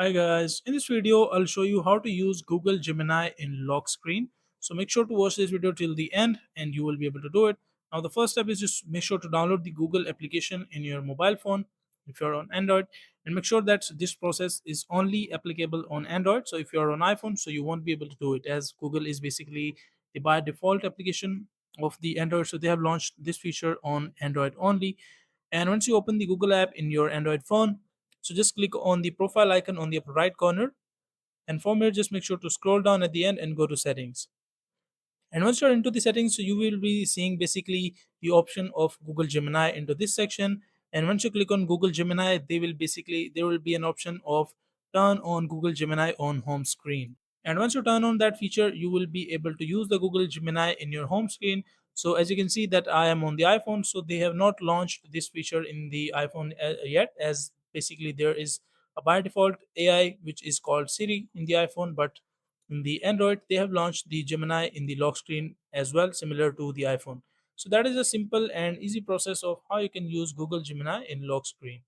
Hi guys, in this video I'll show you how to use Google Gemini in lock screen. So make sure to watch this video till the end and you will be able to do it. Now the first step is just make sure to download the Google application in your mobile phone if you're on Android, and make sure that this process is only applicable on Android. So if you're on iPhone, so you won't be able to do it, as Google is basically the by default application of the Android. So they have launched this feature on Android only. And once you open the Google app in your Android phone, so just click on the profile icon on the upper right corner, and from here just make sure to scroll down at the end and go to settings. And once you're into the settings, so you will be seeing basically the option of Google Gemini into this section. And once you click on Google Gemini, there will be an option of turn on Google Gemini on home screen. And once you turn on that feature, you will be able to use the Google Gemini in your home screen. So as you can see that I am on the iPhone, so they have not launched this feature in the iPhone yet, as basically there is a by default AI which is called Siri in the iPhone, but in the Android they have launched the Gemini in the lock screen as well, similar to the iPhone. So that is a simple and easy process of how you can use Google Gemini in lock screen.